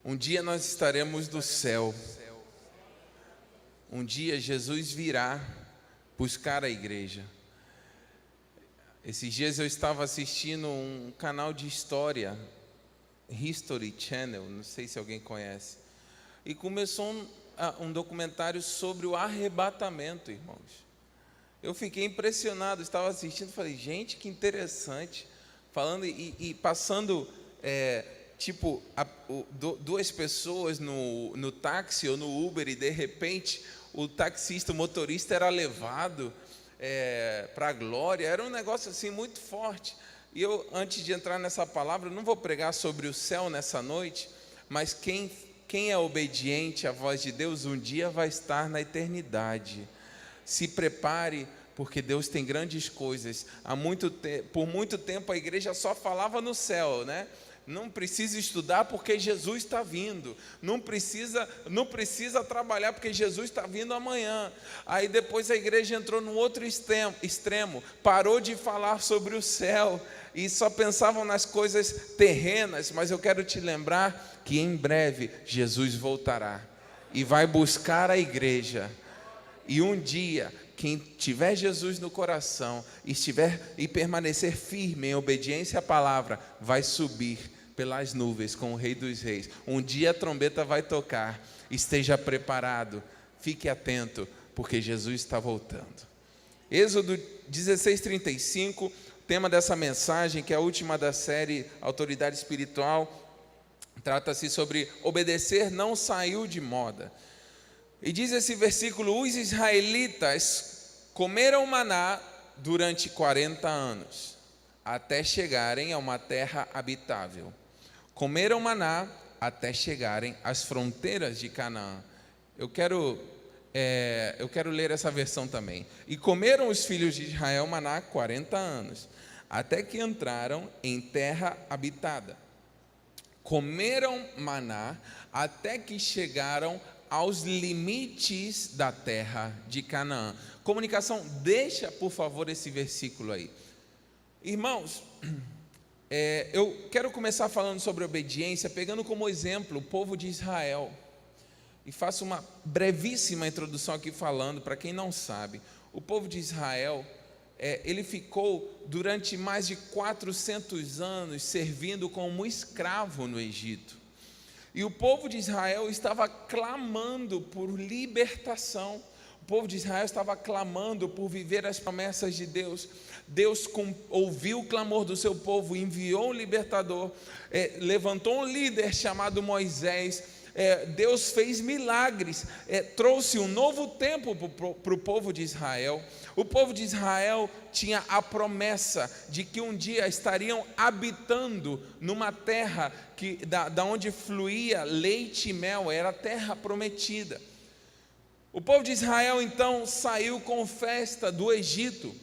Um dia nós estaremos no céu. Um dia Jesus virá buscar a igreja. Esses dias eu estava assistindo um canal de história, History Channel, não sei se alguém conhece. E começou um documentário sobre o arrebatamento, irmãos. Eu fiquei impressionado, estava assistindo, falei, gente, que interessante. Falando e passando, duas pessoas no táxi ou no Uber, e de repente o taxista, o motorista era levado para a glória. Era um negócio assim muito forte. E eu, antes de entrar nessa palavra, eu não vou pregar sobre o céu nessa noite, mas quem é obediente à voz de Deus, um dia vai estar na eternidade. Se prepare, porque Deus tem grandes coisas. Por muito tempo a igreja só falava no céu, né? Não precisa estudar porque Jesus está vindo. Não precisa trabalhar porque Jesus está vindo amanhã. Aí depois a igreja entrou no outro extremo, parou de falar sobre o céu e só pensavam nas coisas terrenas. Mas eu quero te lembrar que em breve Jesus voltará e vai buscar a igreja. E um dia, quem tiver Jesus no coração e permanecer firme em obediência à palavra, vai subir pelas nuvens com o Rei dos Reis. Um dia a trombeta vai tocar. Esteja preparado, fique atento, porque Jesus está voltando. Êxodo 16:35, tema dessa mensagem, que é a última da série Autoridade Espiritual, trata-se sobre obedecer não saiu de moda. E diz esse versículo: os israelitas comeram maná durante 40 anos, até chegarem a uma terra habitável. Comeram maná até chegarem às fronteiras de Canaã. Eu quero ler essa versão também. E comeram os filhos de Israel maná 40 anos, até que entraram em terra habitada. Comeram maná até que chegaram aos limites da terra de Canaã. Comunicação, deixa por favor esse versículo aí. Irmãos, eu quero começar falando sobre obediência, pegando como exemplo o povo de Israel. E faço uma brevíssima introdução aqui falando, para quem não sabe, o povo de Israel, ele ficou durante mais de 400 anos servindo como escravo no Egito. E o povo de Israel estava clamando por libertação. O povo de Israel estava clamando por viver as promessas de Deus. Deus ouviu o clamor do seu povo, enviou um libertador, levantou um líder chamado Moisés. Deus fez milagres, trouxe um novo tempo para o povo de Israel. O povo de Israel tinha a promessa de que um dia estariam habitando numa terra da onde fluía leite e mel, era a terra prometida. O povo de Israel então saiu com festa do Egito.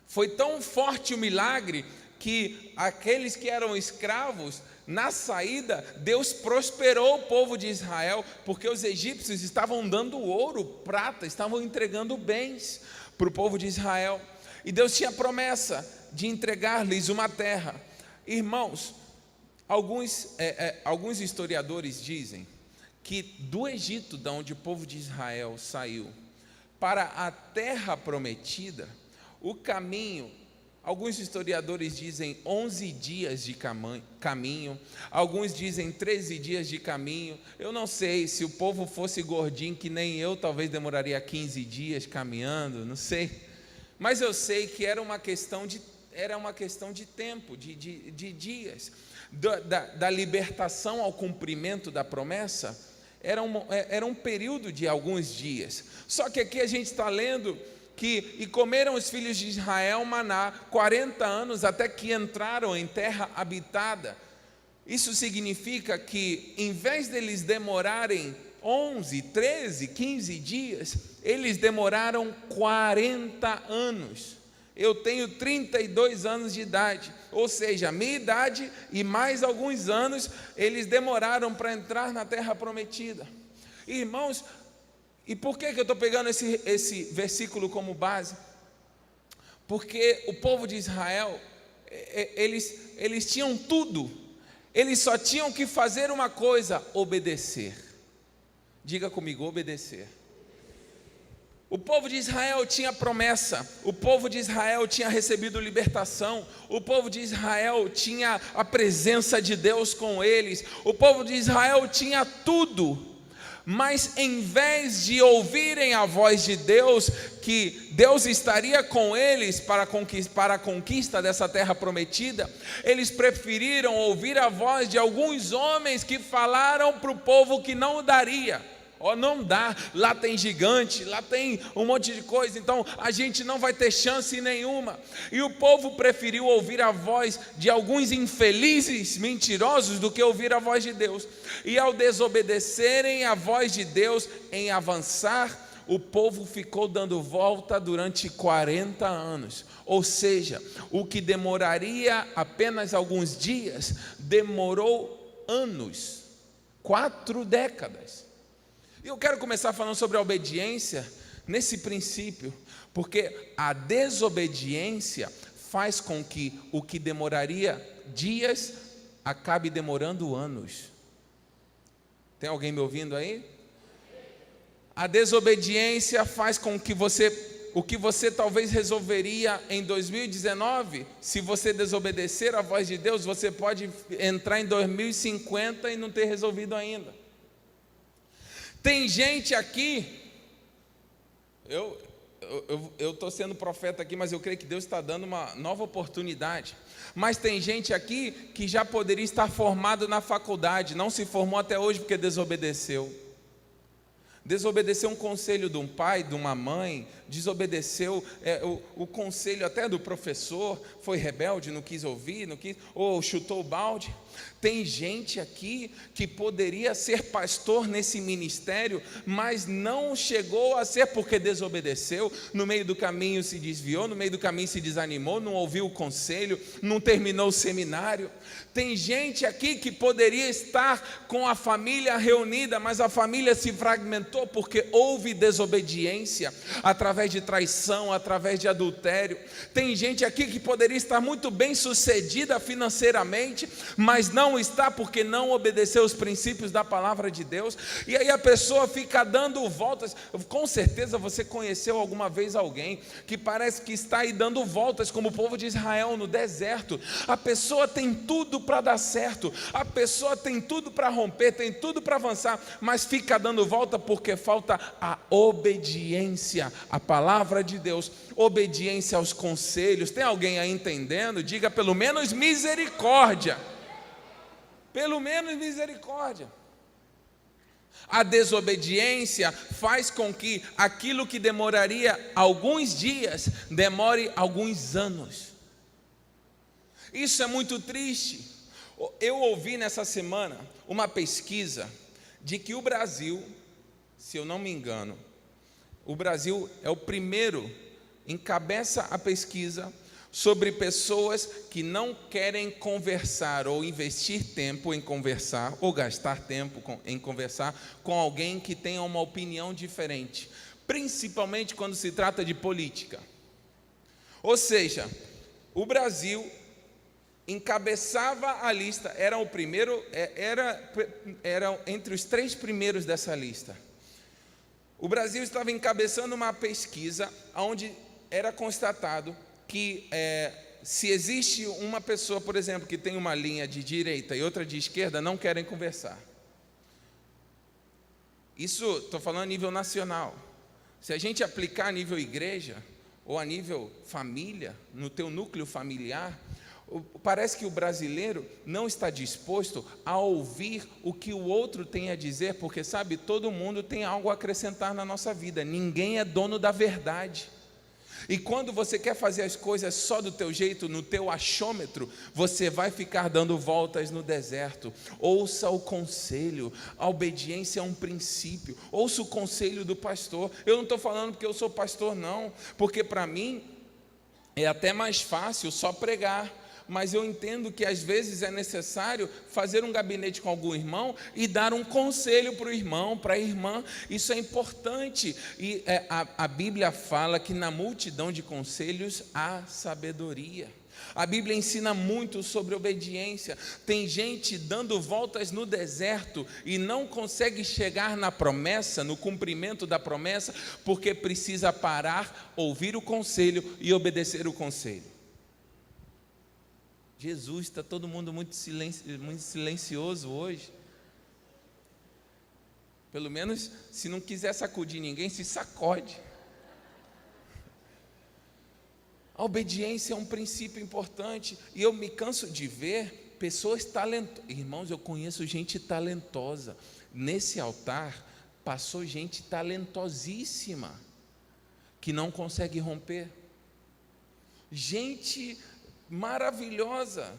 Foi tão forte o milagre que aqueles que eram escravos, na saída, Deus prosperou o povo de Israel, porque os egípcios estavam dando ouro, prata, estavam entregando bens para o povo de Israel. E Deus tinha promessa de entregar-lhes uma terra. Irmãos, alguns historiadores dizem que do Egito, da onde o povo de Israel saiu, para a terra prometida, o caminho, alguns historiadores dizem 11 dias de caminho, alguns dizem 13 dias de caminho. Eu não sei, se o povo fosse gordinho que nem eu, talvez demoraria 15 dias caminhando, não sei. Mas eu sei que era uma questão de tempo, de dias. Da libertação ao cumprimento da promessa, era um período de alguns dias. Só que aqui a gente está lendo e comeram os filhos de Israel maná 40 anos até que entraram em terra habitada. Isso significa que, em vez deles demorarem 11, 13, 15 dias, eles demoraram 40 anos. Eu tenho 32 anos de idade, ou seja, a minha idade e mais alguns anos, eles demoraram para entrar na terra prometida. Irmãos, e por que eu estou pegando esse versículo como base? Porque o povo de Israel, eles tinham tudo. Eles só tinham que fazer uma coisa: obedecer. Diga comigo, obedecer. O povo de Israel tinha promessa, o povo de Israel tinha recebido libertação, o povo de Israel tinha a presença de Deus com eles, o povo de Israel tinha tudo. Mas em vez de ouvirem a voz de Deus, que Deus estaria com eles para a conquista dessa terra prometida, eles preferiram ouvir a voz de alguns homens que falaram para o povo que não daria. Não dá, lá tem gigante, lá tem um monte de coisa, então a gente não vai ter chance nenhuma. E o povo preferiu ouvir a voz de alguns infelizes, mentirosos, do que ouvir a voz de Deus. E ao desobedecerem a voz de Deus em avançar, o povo ficou dando volta durante 40 anos. Ou seja, o que demoraria apenas alguns dias, demorou anos, 4 décadas. E eu quero começar falando sobre a obediência nesse princípio, porque a desobediência faz com que o que demoraria dias acabe demorando anos. Tem alguém me ouvindo aí? A desobediência faz com que o que você talvez resolveria em 2019, se você desobedecer a voz de Deus, você pode entrar em 2050 e não ter resolvido ainda. Tem gente aqui, eu estou sendo profeta aqui, mas eu creio que Deus está dando uma nova oportunidade. Mas tem gente aqui que já poderia estar formado na faculdade, não se formou até hoje porque desobedeceu. Desobedeceu um conselho de um pai, de uma mãe, desobedeceu o conselho até do professor, foi rebelde, não quis ouvir, ou chutou o balde. Tem gente aqui que poderia ser pastor nesse ministério, mas não chegou a ser porque desobedeceu, no meio do caminho se desviou, no meio do caminho se desanimou, não ouviu o conselho, não terminou o seminário. Tem gente aqui que poderia estar com a família reunida, mas a família se fragmentou porque houve desobediência, através de traição, através de adultério. Tem gente aqui que poderia estar muito bem sucedida financeiramente, mas não está porque não obedeceu os princípios da palavra de Deus. E aí a pessoa fica dando voltas. Com certeza você conheceu alguma vez alguém que parece que está aí dando voltas, como o povo de Israel no deserto. A pessoa tem tudo para dar certo, a pessoa tem tudo para romper, tem tudo para avançar, mas fica dando volta porque falta a obediência à palavra de Deus, obediência aos conselhos. Tem alguém aí entendendo? Diga pelo menos misericórdia. Pelo menos misericórdia. A desobediência faz com que aquilo que demoraria alguns dias, demore alguns anos. Isso é muito triste. Eu ouvi nessa semana uma pesquisa de que o Brasil, se eu não me engano, o Brasil é o primeiro, encabeça a pesquisa sobre pessoas que não querem conversar ou investir tempo em conversar ou gastar tempo em conversar com alguém que tenha uma opinião diferente, principalmente quando se trata de política. Ou seja, o Brasil encabeçava a lista, era o primeiro, era entre os 3 primeiros dessa lista. O Brasil estava encabeçando uma pesquisa onde era constatado que se existe uma pessoa, por exemplo, que tem uma linha de direita e outra de esquerda, não querem conversar. Isso, estou falando a nível nacional. Se a gente aplicar a nível igreja, ou a nível família, no teu núcleo familiar, parece que o brasileiro não está disposto a ouvir o que o outro tem a dizer, porque sabe, todo mundo tem algo a acrescentar na nossa vida, ninguém é dono da verdade. E quando você quer fazer as coisas só do teu jeito, no teu achômetro, você vai ficar dando voltas no deserto. Ouça o conselho, a obediência é um princípio. Ouça o conselho do pastor. Eu não estou falando porque eu sou pastor, não, porque para mim é até mais fácil só pregar. Mas eu entendo que às vezes é necessário fazer um gabinete com algum irmão e dar um conselho para o irmão, para a irmã. Isso é importante. E a Bíblia fala que na multidão de conselhos há sabedoria. A Bíblia ensina muito sobre obediência. Tem gente dando voltas no deserto e não consegue chegar na promessa, no cumprimento da promessa, porque precisa parar, ouvir o conselho e obedecer o conselho. Jesus, está todo mundo muito silencioso hoje. Pelo menos, se não quiser sacudir ninguém, se sacode. A obediência é um princípio importante, e eu me canso de ver pessoas talentosas. Irmãos, eu conheço gente talentosa. Nesse altar passou gente talentosíssima que não consegue romper. Gente maravilhosa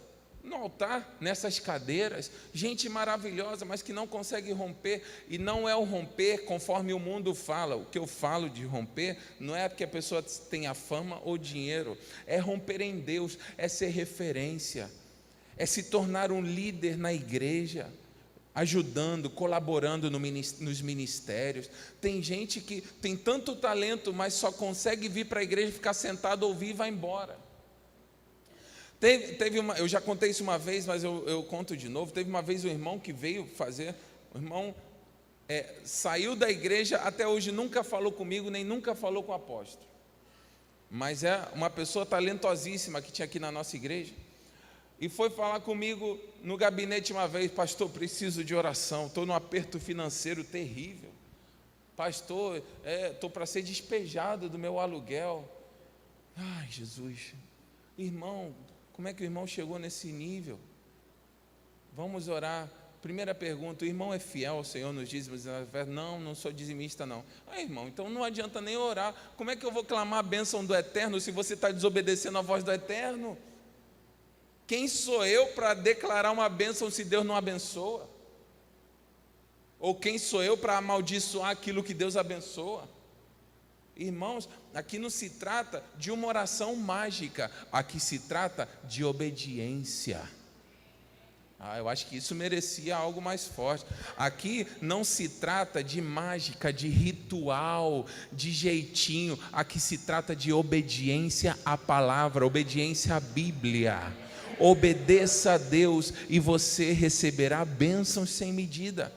no altar, nessas cadeiras, gente maravilhosa, mas que não consegue romper. E não é o romper conforme o mundo fala. O que eu falo de romper não é porque a pessoa tenha fama ou dinheiro, é romper em Deus, é ser referência, é se tornar um líder na igreja, ajudando, colaborando nos ministérios. Tem gente que tem tanto talento, mas só consegue vir para a igreja, ficar sentado, ouvir e vai embora. Eu já contei isso uma vez, mas eu conto de novo. Teve uma vez um irmão que veio fazer, o irmão saiu da igreja, até hoje nunca falou comigo, nem nunca falou com o apóstolo, mas é uma pessoa talentosíssima que tinha aqui na nossa igreja, e foi falar comigo no gabinete uma vez: pastor, preciso de oração, estou num aperto financeiro terrível, pastor, estou para ser despejado do meu aluguel. Ai, Jesus, irmão, como é que o irmão chegou nesse nível? Vamos orar. Primeira pergunta: o irmão é fiel ao Senhor nos dízimos? Não, não sou dizimista não. Irmão, então não adianta nem orar. Como é que eu vou clamar a bênção do Eterno se você está desobedecendo a voz do Eterno? Quem sou eu para declarar uma bênção se Deus não abençoa? Ou quem sou eu para amaldiçoar aquilo que Deus abençoa? Irmãos, aqui não se trata de uma oração mágica, aqui se trata de obediência. Eu acho que isso merecia algo mais forte. Aqui não se trata de mágica, de ritual, de jeitinho. Aqui se trata de obediência à palavra, obediência à Bíblia. Obedeça a Deus e você receberá bênçãos sem medida.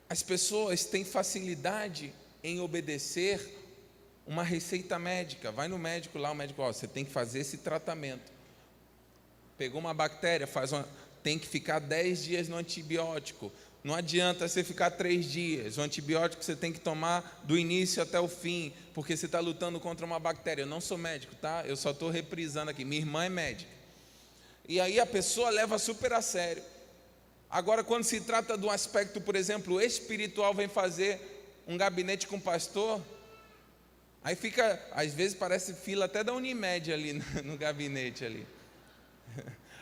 As pessoas têm facilidade em obedecer uma receita médica. Vai no médico lá, o médico: você tem que fazer esse tratamento. Pegou uma bactéria, tem que ficar 10 dias no antibiótico. Não adianta você ficar 3 dias. O antibiótico você tem que tomar do início até o fim, porque você está lutando contra uma bactéria. Eu não sou médico, tá? Eu só estou reprisando aqui. Minha irmã é médica. E aí a pessoa leva super a sério. Agora, quando se trata de um aspecto, por exemplo, espiritual, vem fazer um gabinete com o pastor, aí fica, às vezes parece fila até da Unimed ali no gabinete ali.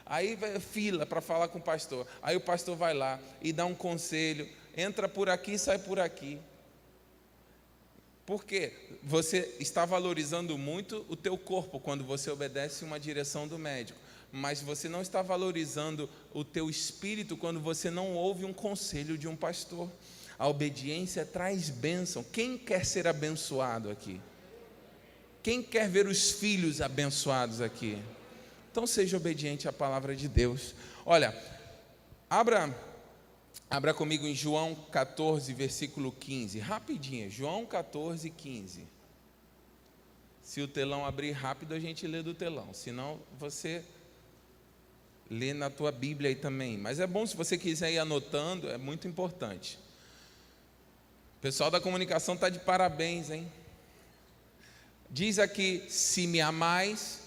Aí vai fila para falar com o pastor. Aí o pastor vai lá e dá um conselho, entra por aqui, sai por aqui. Por quê? Você está valorizando muito o teu corpo quando você obedece uma direção do médico, mas você não está valorizando o teu espírito quando você não ouve um conselho de um pastor. A obediência traz bênção. Quem quer ser abençoado aqui? Quem quer ver os filhos abençoados aqui? Então seja obediente à palavra de Deus. Olha, abra comigo em João 14, versículo 15, rapidinho, João 14, 15. Se o telão abrir rápido, a gente lê do telão, senão você lê na tua Bíblia aí também. Mas é bom se você quiser ir anotando, é muito importante. O pessoal da comunicação está de parabéns, hein? Diz aqui: se me amais,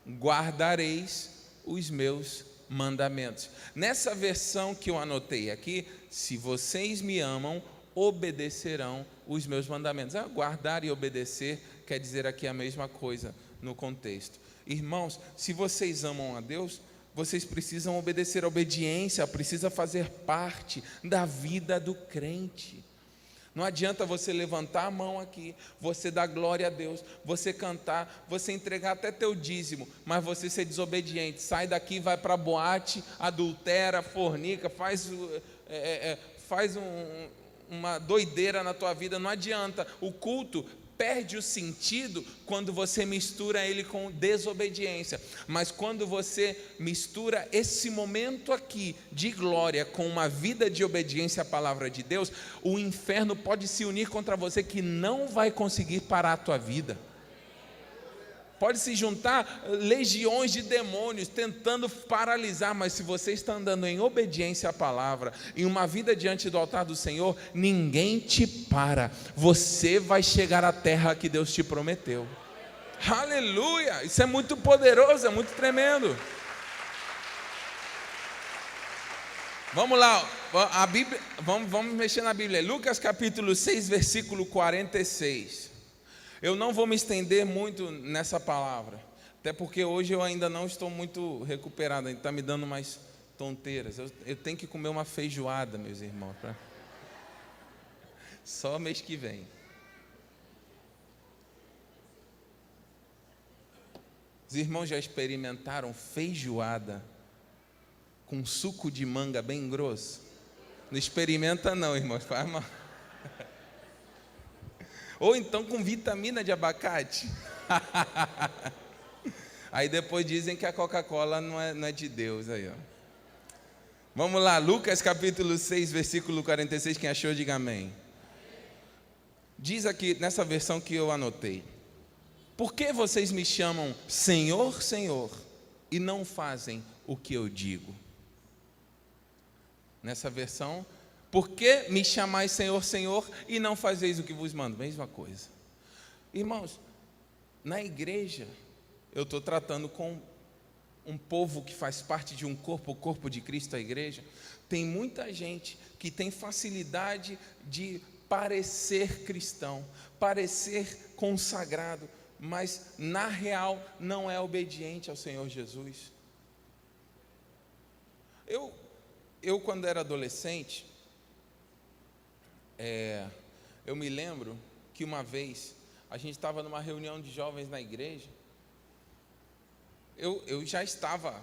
guardareis os meus mandamentos. Nessa versão que eu anotei aqui, se vocês me amam, obedecerão os meus mandamentos. Guardar e obedecer quer dizer aqui a mesma coisa no contexto. Irmãos, se vocês amam a Deus, vocês precisam obedecer. A obediência precisa fazer parte da vida do crente. Não adianta você levantar a mão aqui, você dar glória a Deus, você cantar, você entregar até teu dízimo, mas você ser desobediente, sai daqui, vai para a boate, adultera, fornica, faz uma doideira na tua vida. Não adianta. O culto perde o sentido quando você mistura ele com desobediência. Mas quando você mistura esse momento aqui de glória com uma vida de obediência à palavra de Deus, o inferno pode se unir contra você, que não vai conseguir parar a tua vida. Pode se juntar legiões de demônios tentando paralisar, mas se você está andando em obediência à palavra, em uma vida diante do altar do Senhor, ninguém te para. Você vai chegar à terra que Deus te prometeu. Aleluia! Isso é muito poderoso, é muito tremendo. Vamos lá, a Bíblia, vamos mexer na Bíblia. Lucas capítulo 6, versículo 46. Eu não vou me estender muito nessa palavra, até porque hoje eu ainda não estou muito recuperado, está me dando mais tonteiras. Eu tenho que comer uma feijoada, meus irmãos, só mês que vem. Os irmãos já experimentaram feijoada com suco de manga bem grosso? Não experimenta não, irmãos, faz mal. Ou então com vitamina de abacate. Aí depois dizem que a Coca-Cola não é de Deus. Aí, ó. Vamos lá, Lucas capítulo 6, versículo 46. Quem achou, diga amém. Diz aqui, nessa versão que eu anotei: por que vocês me chamam Senhor, Senhor, e não fazem o que eu digo? Nessa versão: por que me chamais Senhor, Senhor, e não fazeis o que vos mando? Mesma coisa. Irmãos, na igreja, eu estou tratando com um povo que faz parte de um corpo, o corpo de Cristo, a igreja. Tem muita gente que tem facilidade de parecer cristão, parecer consagrado, mas na real não é obediente ao Senhor Jesus. Eu quando era adolescente, eu me lembro que uma vez a gente estava numa reunião de jovens na igreja. Eu já estava,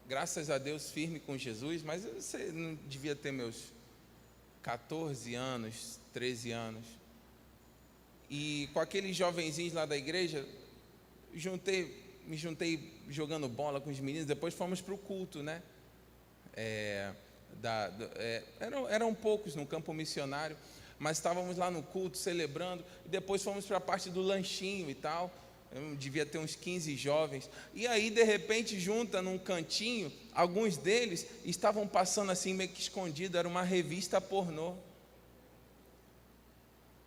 graças a Deus, firme com Jesus, mas eu não devia ter meus 14 anos, 13 anos. E com aqueles jovenzinhos lá da igreja, me juntei jogando bola com os meninos. Depois fomos para o culto, né? Eram poucos no campo missionário, mas estávamos lá no culto celebrando, e depois fomos para a parte do lanchinho e tal. Eu devia ter uns 15 jovens, e aí de repente junta num cantinho, alguns deles estavam passando assim meio que escondido, era uma revista pornô.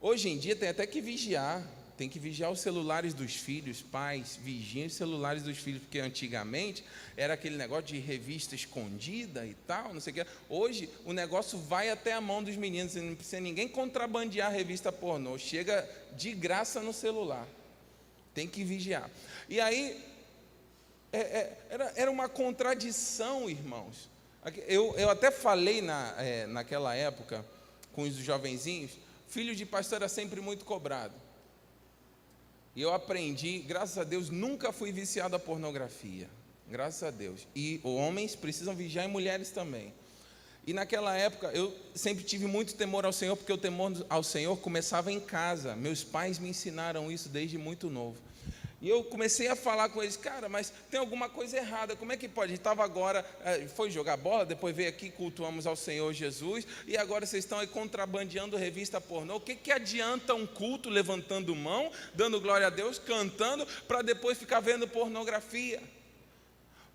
Hoje em dia tem até que vigiar, tem que vigiar os celulares dos filhos, pais, vigiem os celulares dos filhos, porque antigamente era aquele negócio de revista escondida e tal, não sei o que. Hoje o negócio vai até a mão dos meninos, não precisa ninguém contrabandear a revista pornô, chega de graça no celular, tem que vigiar. E aí, era uma contradição, irmãos. Eu até falei naquela época, com os jovenzinhos, filho de pastor era sempre muito cobrado. E eu aprendi, graças a Deus, nunca fui viciado à pornografia. Graças a Deus. E homens precisam vigiar, e mulheres também. E naquela época, eu sempre tive muito temor ao Senhor, porque o temor ao Senhor começava em casa. Meus pais me ensinaram isso desde muito novo. E eu comecei a falar com eles: cara, mas tem alguma coisa errada, como é que pode? A gente estava agora, foi jogar bola, depois veio aqui, cultuamos ao Senhor Jesus, e agora vocês estão aí contrabandeando revista pornô. O que adianta um culto levantando mão, dando glória a Deus, cantando, para depois ficar vendo pornografia?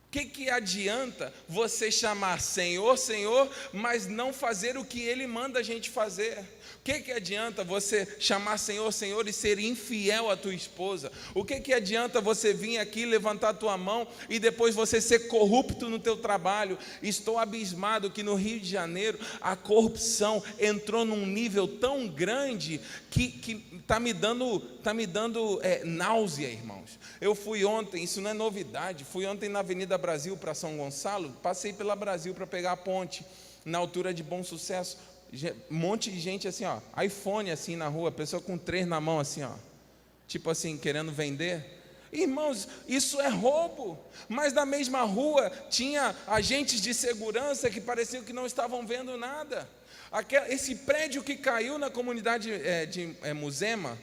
O que adianta você chamar Senhor, Senhor, mas não fazer o que Ele manda a gente fazer? O que adianta você chamar Senhor, Senhor e ser infiel à tua esposa? O que adianta você vir aqui, levantar a tua mão e depois você ser corrupto no teu trabalho? Estou abismado que no Rio de Janeiro a corrupção entrou num nível tão grande que está me dando náusea, irmãos. Eu fui ontem, isso não é novidade, fui ontem na Avenida Brasil para São Gonçalo, passei pela Brasil para pegar a ponte, na altura de Bom Sucesso. Um monte de gente assim, ó, iPhone assim na rua, pessoa com 3 na mão assim, ó, tipo assim, querendo vender. Irmãos, isso é roubo. Mas na mesma rua tinha agentes de segurança que pareciam que não estavam vendo nada. Esse prédio que caiu na comunidade de Muzema,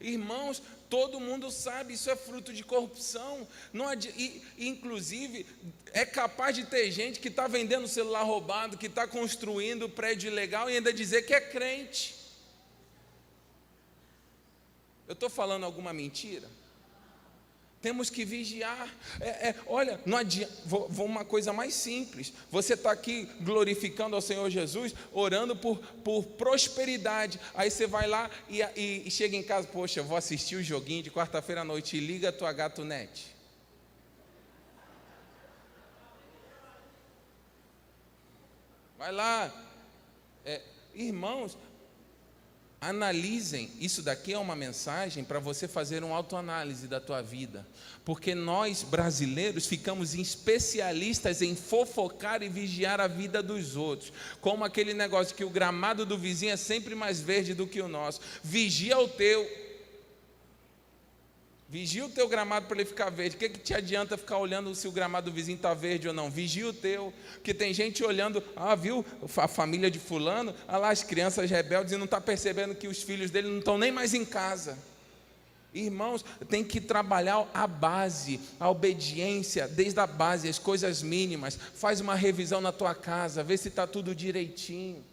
Irmãos, todo mundo sabe, isso é fruto de corrupção. Inclusive, é capaz de ter gente que está vendendo celular roubado, que está construindo prédio ilegal e ainda dizer que é crente. Eu estou falando alguma mentira? Temos que vigiar. Olha, não adianta. Vou uma coisa mais simples. Você está aqui glorificando ao Senhor Jesus, orando por prosperidade. Aí você vai lá e chega em casa, poxa, eu vou assistir o joguinho de quarta-feira à noite e liga a tua Gato.net. Vai lá. Irmãos, analisem, isso daqui é uma mensagem para você fazer uma autoanálise da tua vida, porque nós brasileiros ficamos especialistas em fofocar e vigiar a vida dos outros, como aquele negócio que o gramado do vizinho é sempre mais verde do que o nosso. Vigia o teu gramado para ele ficar verde. O que te adianta ficar olhando se o gramado do vizinho está verde ou não? Vigia o teu, porque tem gente olhando, viu a família de fulano, lá as crianças rebeldes, e não está percebendo que os filhos dele não estão nem mais em casa. Irmãos, tem que trabalhar a base, a obediência, desde a base, as coisas mínimas. Faz uma revisão na tua casa, vê se está tudo direitinho.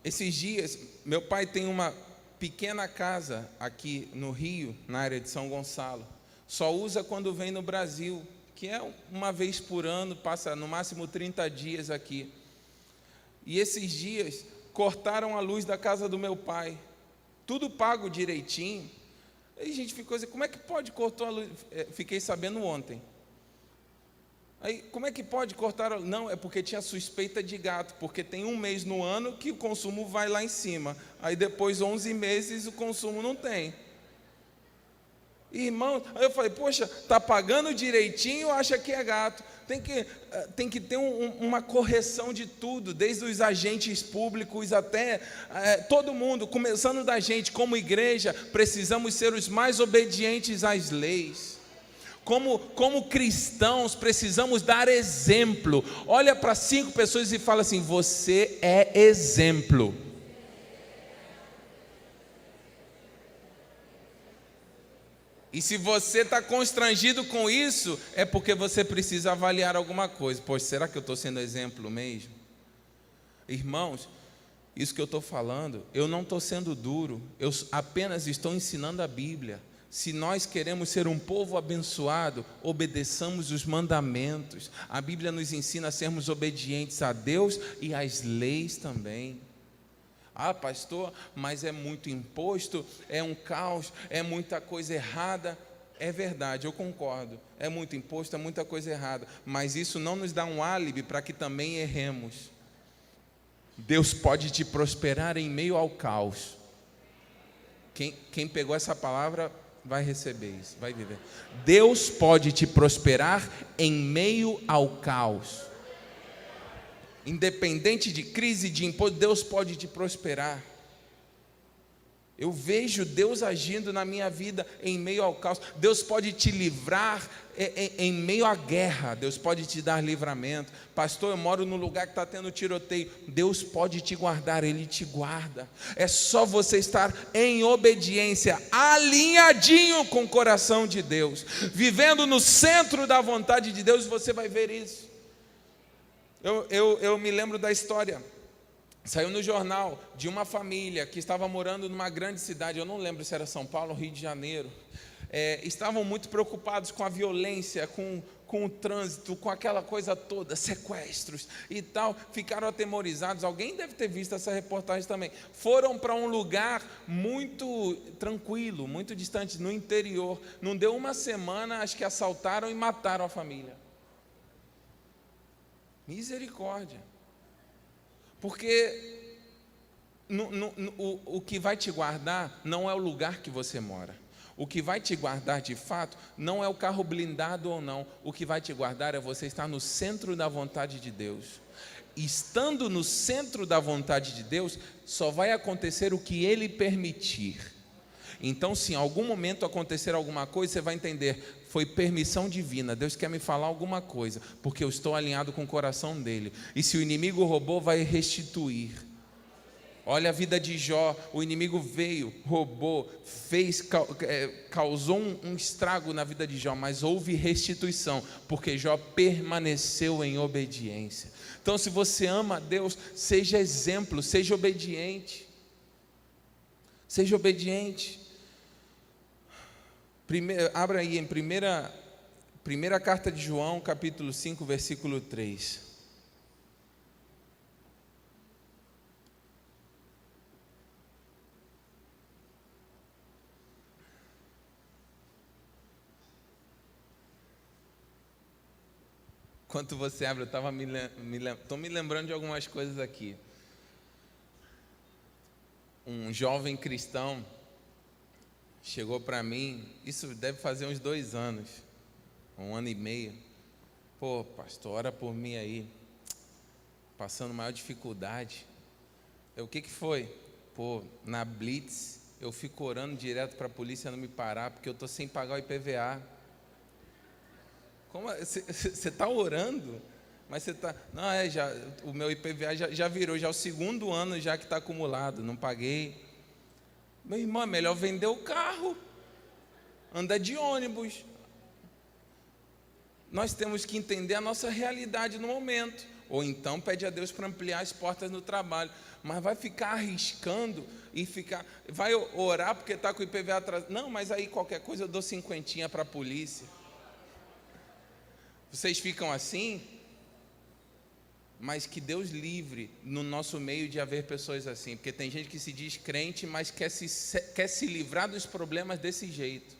Esses dias, meu pai tem uma pequena casa aqui no Rio, na área de São Gonçalo. Só usa quando vem no Brasil, que é uma vez por ano, passa no máximo 30 dias aqui. E esses dias cortaram a luz da casa do meu pai, tudo pago direitinho. Aí a gente ficou assim, como é que pode cortar a luz? Fiquei sabendo ontem. Aí, como é que pode cortar? Não, é porque tinha suspeita de gato, porque tem um mês no ano que o consumo vai lá em cima. Aí depois 11 meses o consumo não tem. Irmão, aí eu falei, poxa, está pagando direitinho ou acha que é gato? Tem que ter uma correção de tudo, desde os agentes públicos até todo mundo, começando da gente, como igreja, precisamos ser os mais obedientes às leis. Como cristãos, precisamos dar exemplo. Olha para 5 pessoas e fala assim: você é exemplo. E se você está constrangido com isso, é porque você precisa avaliar alguma coisa. Poxa, será que eu estou sendo exemplo mesmo? Irmãos, isso que eu estou falando, eu não estou sendo duro, eu apenas estou ensinando a Bíblia. Se nós queremos ser um povo abençoado, obedeçamos os mandamentos. A Bíblia nos ensina a sermos obedientes a Deus e às leis também. Pastor, mas é muito imposto, é um caos, é muita coisa errada. É verdade, eu concordo. É muito imposto, é muita coisa errada. Mas isso não nos dá um álibi para que também erremos. Deus pode te prosperar em meio ao caos. Quem pegou essa palavra vai receber isso, vai viver. Deus pode te prosperar em meio ao caos. Independente de crise, de imposto, Deus pode te prosperar. Eu vejo Deus agindo na minha vida em meio ao caos. Deus pode te livrar em meio à guerra. Deus pode te dar livramento. Pastor, eu moro num lugar que está tendo tiroteio. Deus pode te guardar, Ele te guarda. É só você estar em obediência, alinhadinho com o coração de Deus, vivendo no centro da vontade de Deus, você vai ver isso. Eu me lembro da história. Saiu no jornal de uma família que estava morando numa grande cidade, eu não lembro se era São Paulo ou Rio de Janeiro. Estavam muito preocupados com a violência, com o trânsito, com aquela coisa toda, sequestros e tal, ficaram atemorizados. Alguém deve ter visto essa reportagem também. Foram para um lugar muito tranquilo, muito distante, no interior. Não deu uma semana, acho que assaltaram e mataram a família. Misericórdia. Porque o que vai te guardar não é o lugar que você mora. O que vai te guardar de fato não é o carro blindado ou não. O que vai te guardar é você estar no centro da vontade de Deus. Estando no centro da vontade de Deus, só vai acontecer o que Ele permitir. Então, se em algum momento acontecer alguma coisa, você vai entender, foi permissão divina, Deus quer me falar alguma coisa, porque eu estou alinhado com o coração dEle. E se o inimigo roubou, vai restituir. Olha a vida de Jó, o inimigo veio, roubou, causou um estrago na vida de Jó, mas houve restituição, porque Jó permaneceu em obediência. Então, se você ama a Deus, seja exemplo, seja obediente. Seja obediente. Abra aí em primeira carta de João, capítulo 5, versículo 3. Enquanto você abre, eu estava estou me lembrando de algumas coisas aqui. Um jovem cristão chegou para mim, isso deve fazer uns 2 anos, 1 ano e meio. Pô, pastor, ora por mim aí, passando maior dificuldade. O que foi? Pô, na Blitz, eu fico orando direto para a polícia não me parar, porque eu estou sem pagar o IPVA. Como você está orando, mas você está... Não, o meu IPVA já virou, já é o 2º ano já que está acumulado, não paguei. Meu irmão, é melhor vender o carro, anda de ônibus. Nós temos que entender a nossa realidade no momento, ou então pede a Deus para ampliar as portas no trabalho, mas vai ficar arriscando e vai orar porque está com o IPVA atrasado. Não, mas aí qualquer coisa eu dou 50 para a polícia. Vocês ficam assim, mas que Deus livre no nosso meio de haver pessoas assim, porque tem gente que se diz crente, mas quer se livrar dos problemas desse jeito.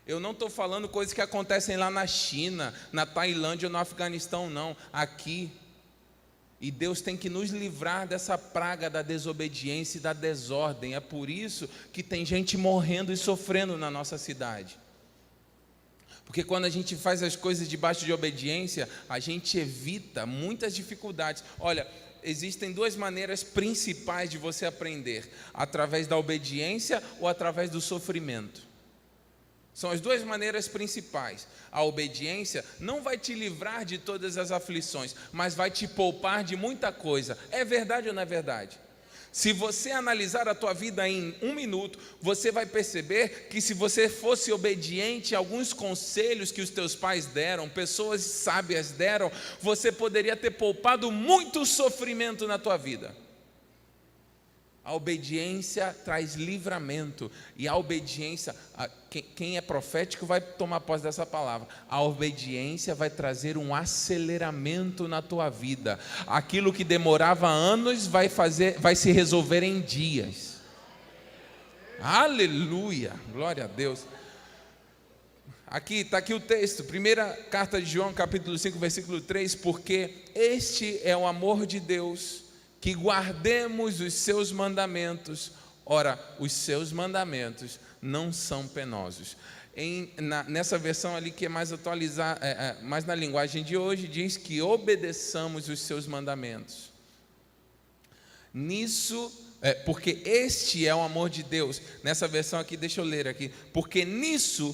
Eu não estou falando coisas que acontecem lá na China, na Tailândia ou no Afeganistão, não, aqui. E Deus tem que nos livrar dessa praga da desobediência e da desordem. É por isso que tem gente morrendo e sofrendo na nossa cidade. Porque quando a gente faz as coisas debaixo de obediência, a gente evita muitas dificuldades. Olha, existem 2 maneiras principais de você aprender: através da obediência ou através do sofrimento. São as 2 maneiras principais. A obediência não vai te livrar de todas as aflições, mas vai te poupar de muita coisa. É verdade ou não é verdade? Se você analisar a tua vida em 1 minuto, você vai perceber que se você fosse obediente a alguns conselhos que os teus pais deram, pessoas sábias deram, você poderia ter poupado muito sofrimento na tua vida. A obediência traz livramento, e a obediência, quem é profético vai tomar posse dessa palavra. A obediência vai trazer um aceleramento na tua vida. Aquilo que demorava anos vai se resolver em dias. Aleluia, glória a Deus. Aqui está aqui o texto, 1 carta de João, capítulo 5, versículo 3, porque este é o amor de Deus, que guardemos os seus mandamentos. Ora, os seus mandamentos não são penosos. Nessa versão ali que é mais atualizada, mais na linguagem de hoje, diz que obedeçamos os seus mandamentos. Nisso, porque este é o amor de Deus. Nessa versão aqui, deixa eu ler aqui. Porque nisto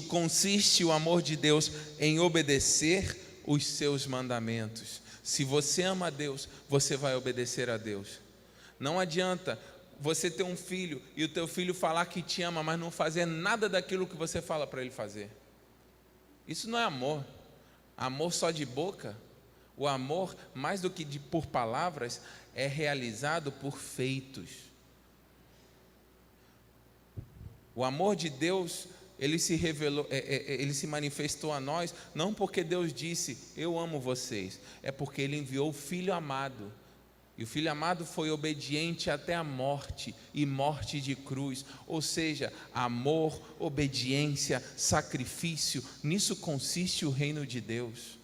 consiste o amor de Deus, em obedecer os seus mandamentos. Se você ama a Deus, você vai obedecer a Deus. Não adianta você ter um filho e o teu filho falar que te ama, mas não fazer nada daquilo que você fala para ele fazer. Isso não é amor. Amor só de boca. O amor, mais do que por palavras, é realizado por feitos. O amor de Deus, ele se revelou, ele se manifestou a nós, não porque Deus disse, eu amo vocês, é porque Ele enviou o Filho amado, e o Filho amado foi obediente até a morte, e morte de cruz, ou seja, amor, obediência, sacrifício, nisso consiste o reino de Deus.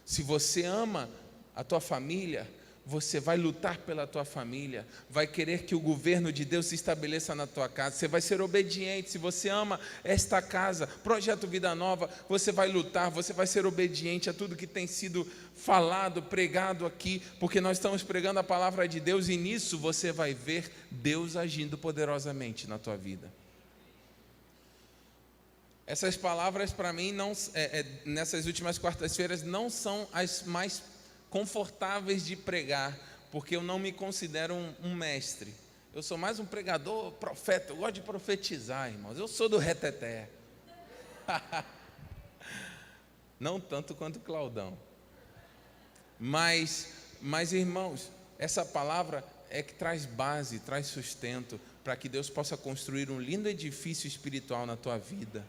Se você ama a tua família, você vai lutar pela tua família, vai querer que o governo de Deus se estabeleça na tua casa, você vai ser obediente. Se você ama esta casa, Projeto Vida Nova, você vai lutar, você vai ser obediente a tudo que tem sido falado, pregado aqui, porque nós estamos pregando a palavra de Deus, e nisso você vai ver Deus agindo poderosamente na tua vida. Essas palavras para mim, nessas últimas quartas-feiras, não são as mais confortáveis de pregar, porque eu não me considero um mestre. Eu sou mais um pregador, profeta. Eu gosto de profetizar, irmãos. Eu sou do reteté. Não tanto quanto Claudão. Mas, irmãos, essa palavra é que traz base, traz sustento, para que Deus possa construir um lindo edifício espiritual na tua vida.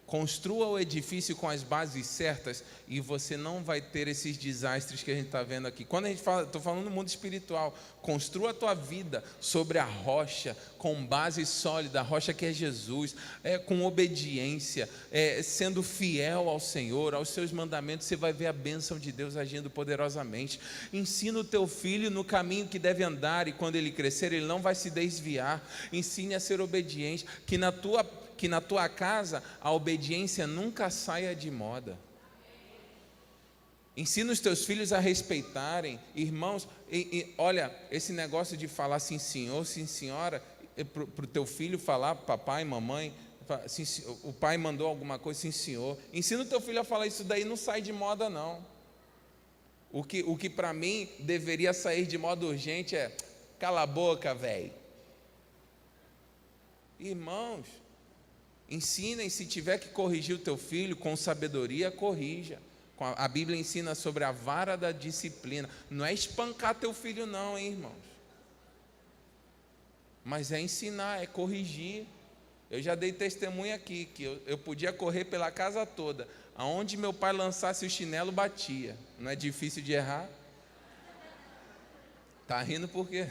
Construa o edifício com as bases certas e você não vai ter esses desastres que a gente está vendo aqui. Quando a gente fala, estou falando do mundo espiritual, construa a tua vida sobre a rocha, com base sólida, a rocha que é Jesus, com obediência, sendo fiel ao Senhor, aos seus mandamentos, você vai ver a bênção de Deus agindo poderosamente. Ensina o teu filho no caminho que deve andar, e quando ele crescer, ele não vai se desviar. Ensine a ser obediente, que na tua casa a obediência nunca saia de moda. Ensina os teus filhos a respeitarem, irmãos, olha, esse negócio de falar sim senhor, sim senhora, para o teu filho falar papai, mamãe, sim, o pai mandou alguma coisa, sim senhor. Ensina o teu filho a falar isso daí, não sai de moda não. O que para mim deveria sair de moda urgente é, cala a boca, velho. Irmãos, ensinem, se tiver que corrigir o teu filho com sabedoria, corrija. A Bíblia ensina sobre a vara da disciplina. Não é espancar teu filho não, hein, irmãos? Mas é ensinar, é corrigir. Eu já dei testemunho aqui, que eu podia correr pela casa toda. Aonde meu pai lançasse o chinelo, batia. Não é difícil de errar? Tá rindo por quê?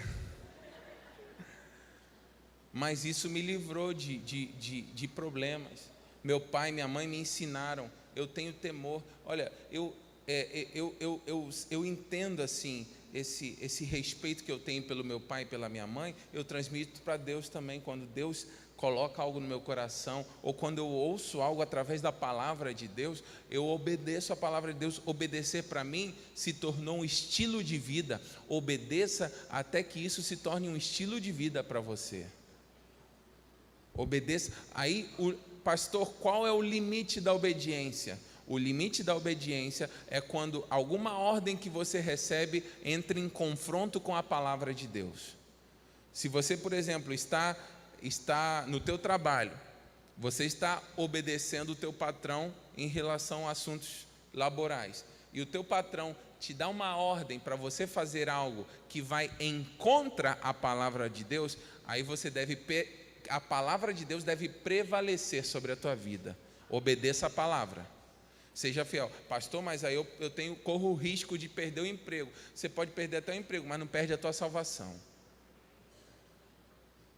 Mas isso me livrou de problemas. Meu pai e minha mãe me ensinaram. Eu tenho temor. Olha, eu entendo assim, esse respeito que eu tenho pelo meu pai e pela minha mãe, eu transmito para Deus também. Quando Deus coloca algo no meu coração, ou quando eu ouço algo através da palavra de Deus, eu obedeço a palavra de Deus. Obedecer para mim se tornou um estilo de vida. Obedeça até que isso se torne um estilo de vida para você. Obedeça. Aí, pastor, qual é o limite da obediência? O limite da obediência é quando alguma ordem que você recebe entra em confronto com a palavra de Deus. Se você, por exemplo, está no teu trabalho, você está obedecendo o teu patrão em relação a assuntos laborais, e o teu patrão te dá uma ordem para você fazer algo que vai em contra a palavra de Deus, aí você a palavra de Deus deve prevalecer sobre a tua vida. Obedeça a palavra. Seja fiel. Pastor, mas aí eu corro o risco de perder o emprego. Você pode perder até o emprego, mas não perde a tua salvação.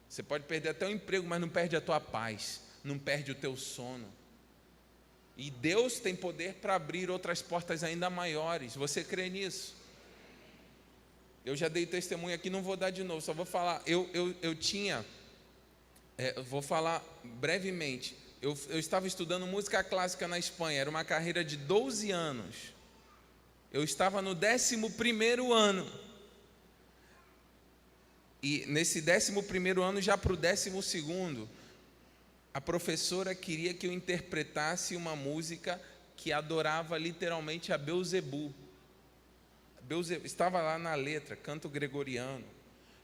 Você pode perder até o emprego, mas não perde a tua paz. Não perde o teu sono. E Deus tem poder para abrir outras portas ainda maiores. Você crê nisso? Eu já dei testemunho aqui, não vou dar de novo. Só vou falar. Vou falar brevemente. Eu estava estudando música clássica na Espanha. Era uma carreira de 12 anos. Eu estava no 11º ano. E nesse 11º ano, já para o 12º, a professora queria que eu interpretasse uma música que adorava literalmente a Beelzebub. Estava lá na letra, canto gregoriano.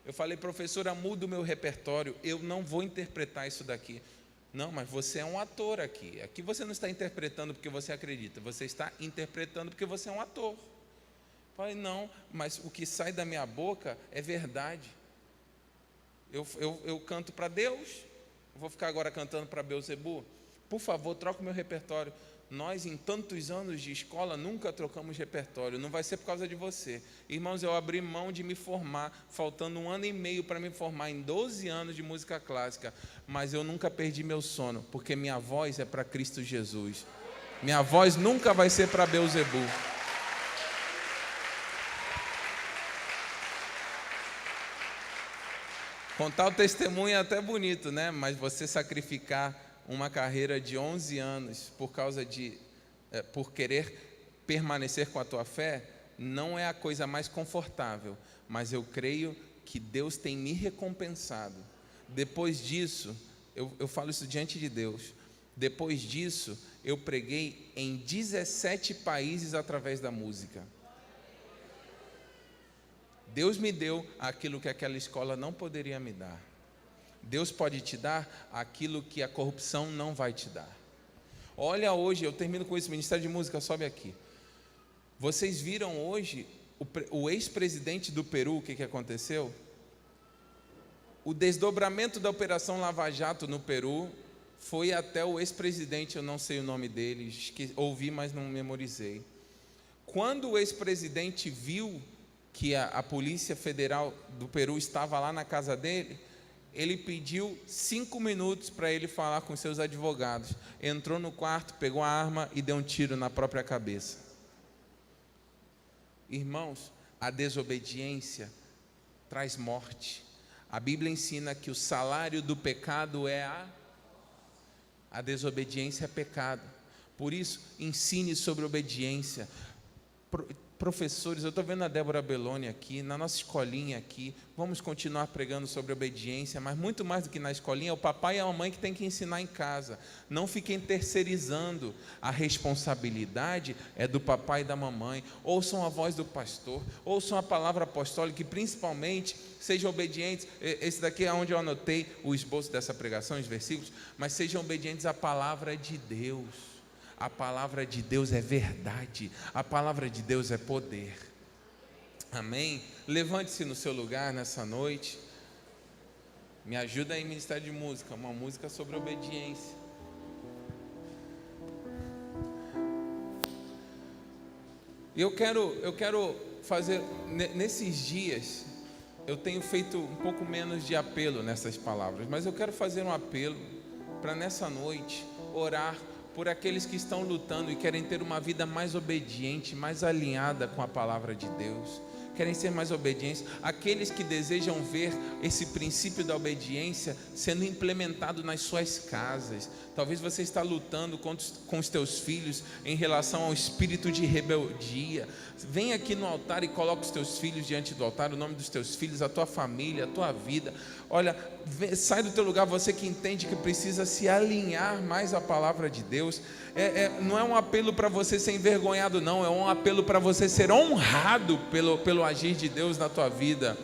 Eu falei, professora, muda o meu repertório, eu não vou interpretar isso daqui. Não, mas você é um ator aqui. Aqui você não está interpretando porque você acredita, você está interpretando porque você é um ator. Eu falei, não, mas o que sai da minha boca é verdade. Eu canto para Deus, eu vou ficar agora cantando para Beelzebub? Por favor, troca o meu repertório. Nós, em tantos anos de escola, nunca trocamos repertório. Não vai ser por causa de você. Irmãos, eu abri mão de me formar, faltando 1 ano e meio para me formar em 12 anos de música clássica. Mas eu nunca perdi meu sono, porque minha voz é para Cristo Jesus. Minha voz nunca vai ser para Beelzebub. Contar o testemunho é até bonito, né? Mas você sacrificar uma carreira de 11 anos por querer permanecer com a tua fé, não é a coisa mais confortável, mas eu creio que Deus tem me recompensado. Depois disso, eu falo isso diante de Deus, depois disso, eu preguei em 17 países através da música. Deus me deu aquilo que aquela escola não poderia me dar. Deus pode te dar aquilo que a corrupção não vai te dar. Olha hoje, eu termino com isso, Ministério de Música, sobe aqui. Vocês viram hoje o ex-presidente do Peru, o que aconteceu? O desdobramento da Operação Lava Jato no Peru foi até o ex-presidente, eu não sei o nome dele, ouvi, mas não memorizei. Quando o ex-presidente viu que a Polícia Federal do Peru estava lá na casa dele, ele pediu 5 minutos para ele falar com seus advogados. Entrou no quarto, pegou a arma e deu um tiro na própria cabeça. Irmãos, a desobediência traz morte. A Bíblia ensina que o salário do pecado é a desobediência é pecado. Por isso, ensine sobre obediência. Professores, eu estou vendo a Débora Belloni aqui, na nossa escolinha aqui, vamos continuar pregando sobre obediência, mas muito mais do que na escolinha, é o papai e a mamãe que tem que ensinar em casa. Não fiquem terceirizando, a responsabilidade é do papai e da mamãe. Ouçam a voz do pastor, ouçam a palavra apostólica e principalmente sejam obedientes. Esse daqui é onde eu anotei o esboço dessa pregação, os versículos, mas sejam obedientes à palavra de Deus. A palavra de Deus é verdade, a palavra de Deus é poder. Amém? Levante-se no seu lugar nessa noite. Me ajuda aí, Ministério de Música, uma música sobre obediência. Eu quero fazer, nesses dias, eu tenho feito um pouco menos de apelo nessas palavras, mas eu quero fazer um apelo para nessa noite orar por aqueles que estão lutando e querem ter uma vida mais obediente, mais alinhada com a palavra de Deus, querem ser mais obedientes, aqueles que desejam ver esse princípio da obediência sendo implementado nas suas casas. Talvez você está lutando com os teus filhos em relação ao espírito de rebeldia. Vem aqui no altar e coloca os teus filhos diante do altar, o nome dos teus filhos, a tua família, a tua vida. Olha, sai do teu lugar, você que entende que precisa se alinhar mais à palavra de Deus. Não é um apelo para você ser envergonhado, não, é um apelo para você ser honrado pelo agir de Deus na tua vida.